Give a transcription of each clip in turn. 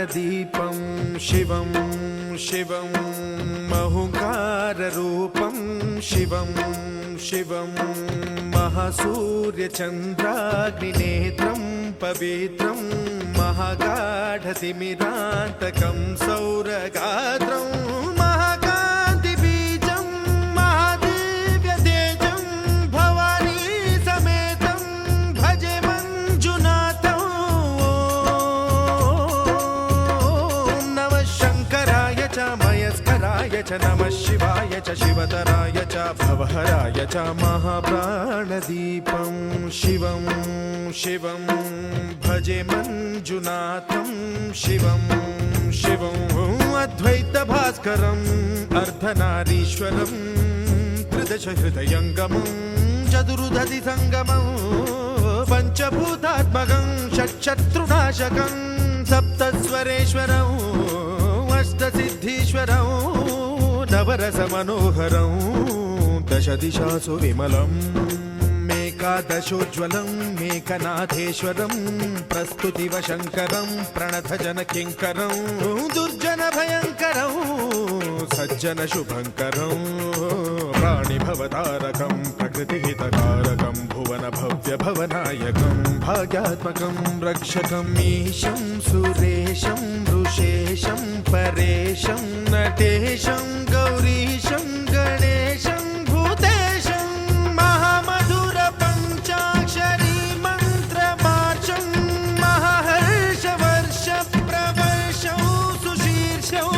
प्राणदीपं शिवं शिवं महुकाररूपं शिवं शिवं महासूर्यचन्द्राग्निनेत्रं पवित्रं महागाढतिमिरान्तकं सौरगात्रं महाकान्तिबीजं महादिव्यतेजं भवानी समेतं भजे मञ्जुनाथं। ॐ नमः शङ्कराय च मयस्कराय च नमः शिवाय च शिवतराय च भवहराय च महाप्राणदीपं शिवं शिवं भजे मञ्जुनाथं शिवं शिवं अद्वैतभास्करम् अर्धनारीश्वरं त्रिदशहृदयङ्गमं चतुर्दधिसङ्गमं पञ्चभूतात्मकं षट्शत्रुनाशकं सप्तस्वरेश्वरं अष्टसिद्धीश्वरं नवरसमनोहरं दशदिशासु विमलम् एकादशोज्ज्वलं मेकनाथेश्वरं प्रस्तुतिवशङ्करं प्रणतजनकिङ्करं दुर्जनभयङ्करं सज्जनशुभङ्करं प्राणिभवतारकं प्रकृतिहितकारकं भुवनभव्यभवनायकं भाग्यात्मकं रक्षकं ईशं सुरेशं ऋषेशं परेशं नटेशं गौरीशं गणेशं भूतेशं महामधुर पञ्चाक्षरी मन्त्रमार्चं महाहर्षवर्ष प्रवर्षं सुशीर्षं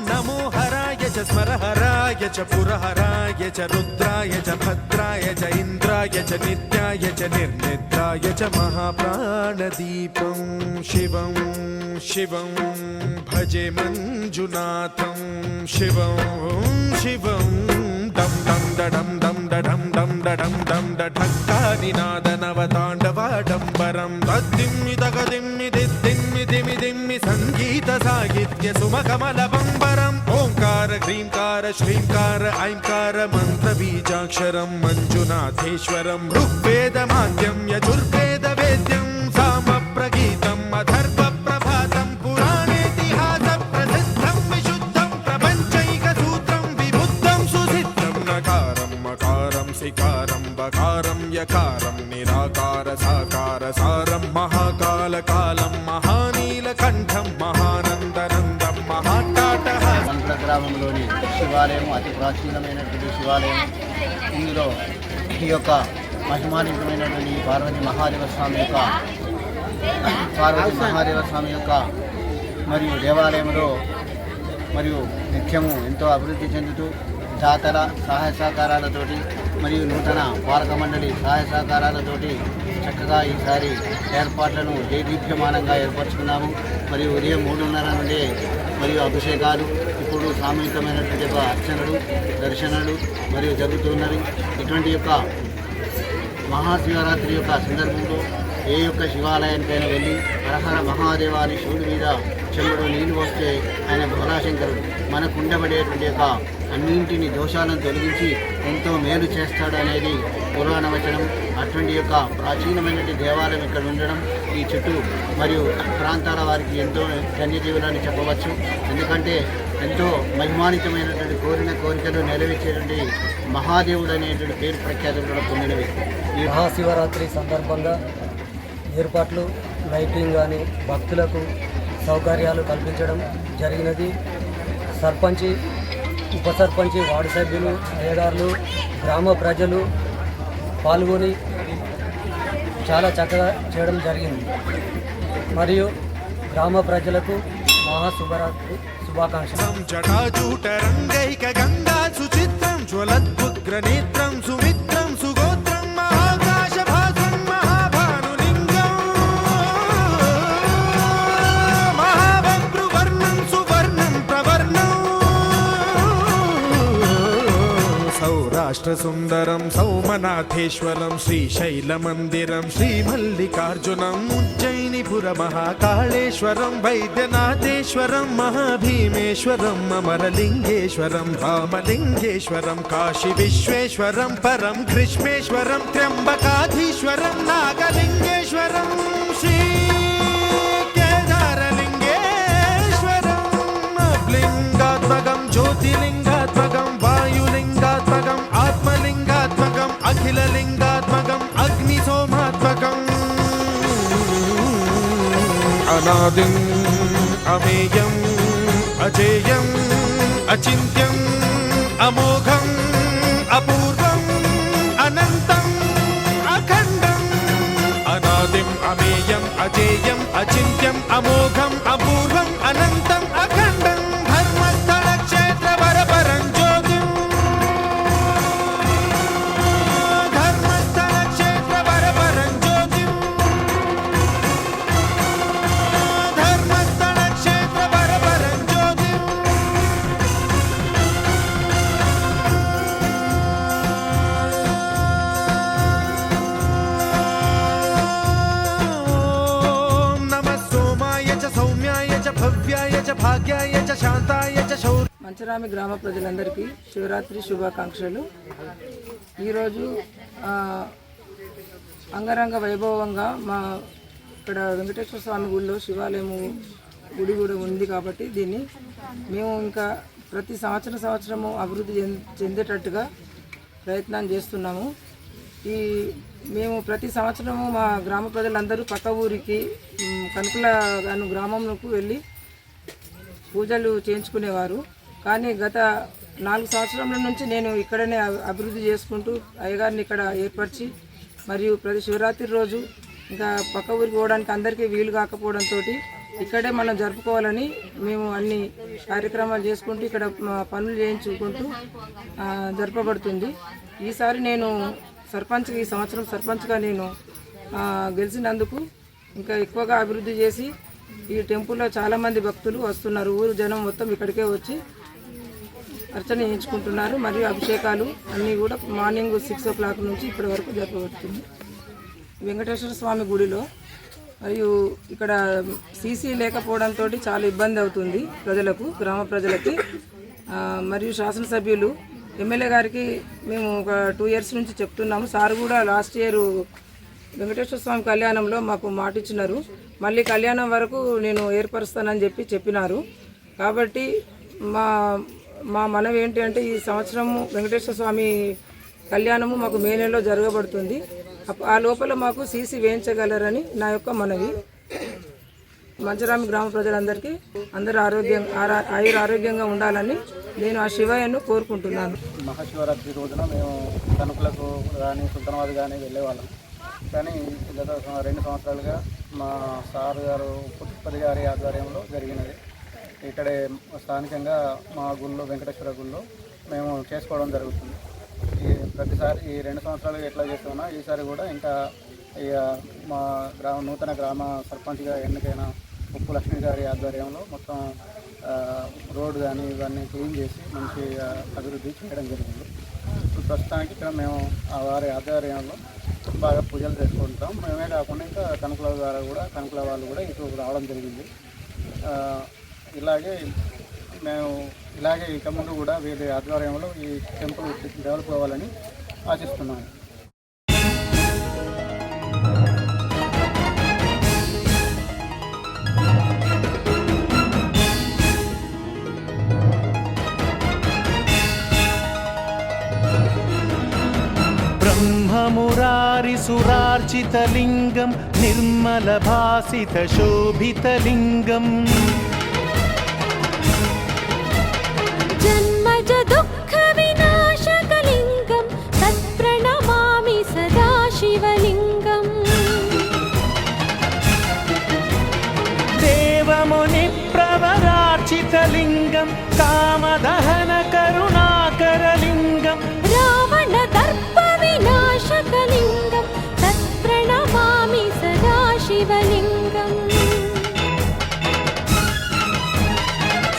नमो हराय च स्मरहराय च पुरहराय च रुद्राय च भद्राय च इन्द्राय च नित्याय च निर्निद्राय च महाप्राणदीपं शिवं शिवं भजे मञ्जुनाथं शिवं शिवं दं दं दडं दं दडं दं दडं दं दढक्कानिनादनवताण्डवाडम्बरं तद्दिम्मि तगदिम्मि दिद्दिम्मि दिमि दिम्मि सङ्गीतसाहित्य सुमकमलबम्बरम् ओङ्कार ह्रीङ्कार श्रीङ्कार ऐङ्कार मन्त्रबीजाक्षरं मञ्जुनाथेश्वरं ऋग्वेदमाद्यं यजुर्वेदवेद्यं सामप्रगीतम् अथर्वप्रभातं पुराणेतिहासप्रसिद्धं विशुद्धं प्रपञ्चैकसूत्रं विबुद्धं सुसिद्धं नकारं मकारं सिकारं बकारं यकारं निराकार साकार सारं महाकालकालं महानीलकण्ठं महानन्दनन्दं महाटाटहासं గ్రామంలోని శివాలయం అతి ప్రాచీనమైనటువంటి శివాలయం. ఇందులో ఈ యొక్క మహిమాన్వితమైనటువంటి పార్వతీ మహాదేవ స్వామి యొక్క మరియు దేవాలయంలో మరియు నిత్యము ఎంతో అభివృద్ధి చెందుతూ జాతర సహాయ సహకారాలతోటి మరియు నూతన పాలక మండలి సహాయ సహకారాలతోటి చక్కగా ఈసారి ఏర్పాట్లను దేదీప్యమానంగా ఏర్పరచుకున్నాము. మరియు ఉదయం 3:30 నుండి మరియు అభిషేకాలు, ఇప్పుడు సామూహికమైనటువంటి యొక్క అర్చనలు, దర్శనాలు మరియు జరుగుతున్నవి. ఇటువంటి యొక్క మహాశివరాత్రి యొక్క సందర్భంలో ఏ యొక్క శివాలయానికైనా వెళ్ళి హరహర మహాదేవ అని శివుడి మీద చెవుడు నీళ్లు వస్తే ఆయన భోలాశంకరుడు మనకు ఉండబడేటువంటి యొక్క అన్నింటిని దోషాలను తొలగించి ఎంతో మేలు చేస్తాడు అనేది పురాణ వచనం. అటువంటి యొక్క ప్రాచీనమైనటువంటి దేవాలయం ఇక్కడ ఉండడం ఈ చుట్టూ మరియు ప్రాంతాల వారికి ఎంతో ధన్యజీవులని చెప్పవచ్చు. ఎందుకంటే ఎంతో మహిమానితమైనటువంటి కోరిన కోరికలు నెరవేర్చేటువంటి మహాదేవుడు అనేటువంటి పేరు ప్రఖ్యాతులు కూడా పొందినవి. ఈ మహాశివరాత్రి సందర్భంగా ఏర్పాట్లు, లైటింగ్ కానీ భక్తులకు సౌకర్యాలు కల్పించడం జరిగినది. సర్పంచి, ఉప సర్పంచి, వార్డు సభ్యులు, అయ్యగారులు, గ్రామ ప్రజలు పాల్గొని చాలా చక్కగా చేయడం జరిగింది. మరియు గ్రామ ప్రజలకు మహాశివరాత్రి శుభాకాంక్షలు. జటాజూటరంగైక గంగా సుచిత్రం జ్వలద్భుగ్రనేత్రం సుమిత్రం సుగోత్రం మహాకాశభాసం మహాభానులింగం మహాభద్రువర్ణం సువర్ణం ప్రవర్ణం సౌరాష్ట్రసుందరం సౌమనాథేశ్వరం శ్రీశైలమందిరం శ్రీమల్లికార్జునం ఉజ్జయినిపుర మహాకాళేశ్వరం వైద్యనాథేశ్వరం మహాభీమేశ్వరం అమరలింగేశ్వరం రామలింగేశ్వరం కాశీ విశ్వేశ్వరం పరం కృష్ణేశ్వరం త్ర్యంబకాధీశ్వరం నాగలింగేశ్వరం శ్రీ కేదార అనాదిం అమేయం అజేయం అచింత్యం అమోఘం అపూర్వం అనంతం అఖండం అనాదిం అమేయం అజేయం అచింత్యం అమోఘం అపూర్వం అనంతం అఖండం ధర్మస్థల క్షేత్ర వరపరం జ్యోతిం ధర్మస్థల క్షేత్ర వరపరం జ్యోతిం ధర్మస్థల క్షేత్ర వరపరం జ్యోతిం భవ్యాయ చ భాగ్యాయ చ శాంతాయ చ శౌర్య. మంచరామి గ్రామ ప్రజలందరికీ శివరాత్రి శుభాకాంక్షలు. ఈరోజు అంగరంగ వైభవంగా మా ఇక్కడ వెంకటేశ్వర స్వామి గుడిలో శివాలయము గుడి కూడా ఉంది కాబట్టి దీన్ని మేము ఇంకా ప్రతి సంవత్సరము అభివృద్ధి చెందేటట్టుగా ప్రయత్నం చేస్తున్నాము. మేము ప్రతి సంవత్సరము మా గ్రామ ప్రజలందరూ పక్క ఊరికి కనుకుల గ్రామంలోకి వెళ్ళి పూజలు చేయించుకునేవారు. కానీ గత 4 సంవత్సరాల నుంచి నేను ఇక్కడనే అభివృద్ధి చేసుకుంటూ అయ్యగారిని ఇక్కడ ఏర్పరిచి మరియు ప్రతి శివరాత్రి రోజు ఇంకా పక్క ఊరికి పోవడానికి అందరికీ వీలు కాకపోవడంతో ఇక్కడే మనం జరుపుకోవాలని మేము అన్ని కార్యక్రమాలు చేసుకుంటూ ఇక్కడ పనులు చేయించుకుంటూ జరపబడుతుంది. ఈసారి నేను ఈ సంవత్సరం సర్పంచ్గా నేను గెలిచినందుకు ఇంకా ఎక్కువగా అభివృద్ధి చేసి ఈ టెంపుల్లో చాలామంది భక్తులు వస్తున్నారు. ఊరు జనం మొత్తం ఇక్కడికే వచ్చి అర్చన చేయించుకుంటున్నారు. మరియు అభిషేకాలు అన్నీ కూడా మార్నింగ్ 6 o'clock నుంచి ఇప్పటి వరకు జరపబడుతుంది. వెంకటేశ్వర స్వామి గుడిలో మరియు ఇక్కడ సీసీ లేకపోవడంతో చాలా ఇబ్బంది అవుతుంది ప్రజలకు, గ్రామ ప్రజలకి. మరియు శాసనసభ్యులు ఎమ్మెల్యే గారికి మేము ఒక 2 years నుంచి చెప్తున్నాము. సార్ కూడా లాస్ట్ ఇయర్ వెంకటేశ్వర స్వామి కళ్యాణంలో మాకు మాట ఇచ్చినారు. మళ్ళీ కళ్యాణం వరకు నేను ఏర్పరుస్తానని చెప్పినారు. కాబట్టి మా మనవి ఏంటి అంటే ఈ సంవత్సరము వెంకటేశ్వర స్వామి కళ్యాణము మాకు మే నెలలో జరగబడుతుంది. ఆ లోపల మాకు సీసీ వేయించగలరని నా యొక్క మనవి. మంచరామి గ్రామ ప్రజలందరికీ అందరూ ఆరోగ్యంగా ఉండాలని నేను ఆ శివయ్యను కోరుకుంటున్నాను. మహాశివరాత్రి రోజున మేము తణుకులకు కానీ సుల్తానాబాద్ కానీ వెళ్ళేవాళ్ళం. కానీ గత 2 సంవత్సరాలుగా మా సార్ గారు పుట్టుపతి గారి ఆధ్వర్యంలో జరిగినది. ఇక్కడే స్థానికంగా మా గుళ్ళో వెంకటేశ్వర గుళ్ళో మేము చేసుకోవడం జరుగుతుంది. ప్రతిసారి ఈ 2 సంవత్సరాలుగా ఎట్లా చేస్తున్నా ఈసారి కూడా ఇంకా మా నూతన గ్రామ సర్పంచ్గా ఎన్నికైన ఉప్పు లక్ష్మి గారి ఆధ్వర్యంలో మొత్తం రోడ్డు కానీ ఇవన్నీ క్లీన్ చేసి మంచి అభివృద్ధి చేయడం జరిగింది. ప్రస్తుతానికి ఇక్కడ మేము వారి ఆధ్వర్యంలో బాగా పూజలు చేసుకుంటాం. మేమే కాకుండా ఇంకా కనుకుల వాళ్ళు కూడా ఇటు రావడం జరిగింది. ఇలాగే ఇక ముందు కూడా వీరి ఆధ్వర్యంలో ఈ టెంపుల్ డెవలప్ అవ్వాలని ఆశిస్తున్నాను. బ్రహ్మమురారిసురార్చితలింగం నిర్మలభాసితశోభితలింగం జన్మజ దుఃఖ వినాశకలింగం తత్ప్రణమామి సదా శివలింగం దేవముని ప్రవరార్చితలింగం కామదహన కరుణాకరలింగం రావణ దర్ప వినాశకలింగం తత్ప్రణమామి సదా శివలింగం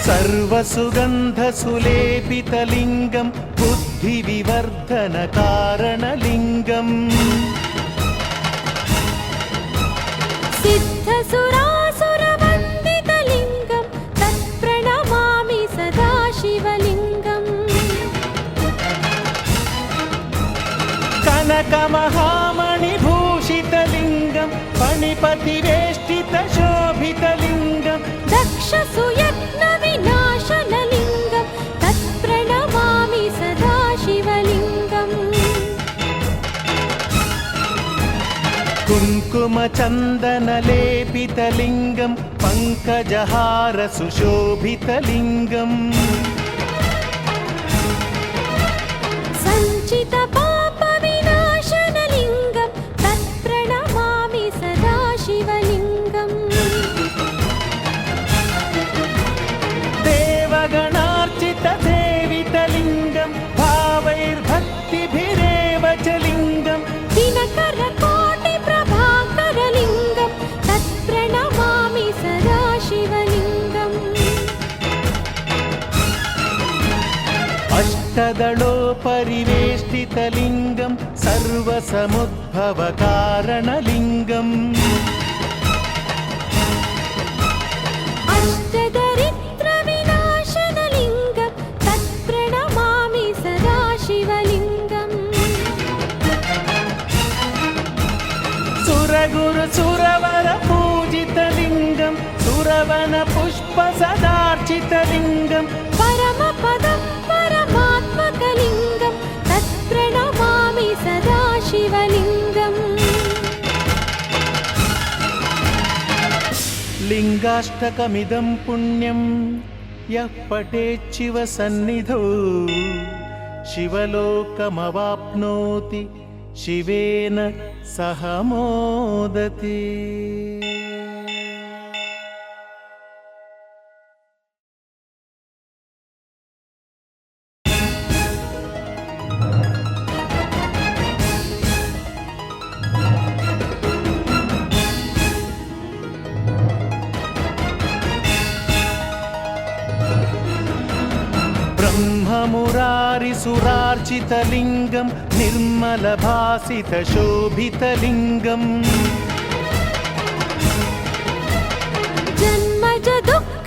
సర్వసుగంధసులేపితలింగం బుద్ధివివర్ధనకారణలింగం సిద్ధసురాసురవందితలింగం తత్ప్రణమామి సదా శివలింగం కనకమహామణిభూషితలింగం ఫణిపతివేష్టితశోభితలింగం దక్షసుయత్న వినాశనలింగం తత్ప్రణమామి సదా శివలింగం कुङ्कुमचन्दनलेपितलिङ्गं पङ्कजहार सुशोभितलिङ्गम् सञ्चित पापविनाशनलिङ्गं तत्प्रणमामि सदा शिवलिङ्गम् देवगणार्चितसेवितलिङ्गं भावैर्भक्तिभिरेव च लिङ्गम् दिनकरकोटिप्रभाकरलिङ्गं तत्प्रणमामि सदा शिवलिङ्गम् अष्टदलोपरिवेष्टितलिङ्गं सर्वसमुद्भवकारणलिङ्गम् अष्टदरिद्रविनाशनलिङ्गं तत्प्रणमामि सदा शिवलिङ्गम् सुरगुरुसुरवरपूजितलिङ्गं सुरवनपुष्पसदार्चितलिङ्गम् परमपदं परमात्मकलिङ्गं तत्प्रणमामि सदा शिवलिङ्गम् लिङ्गाष्टकमिदं पुण्यं यः पठेच्छिव सन्निधौ शिवलोकमवाप्नोति शिवेन सह मोदते। ब्रह्ममुरारिसुरार्चितलिङ्गं निर्मलभासितशोभितलिङ्गम् जन्मज दुःख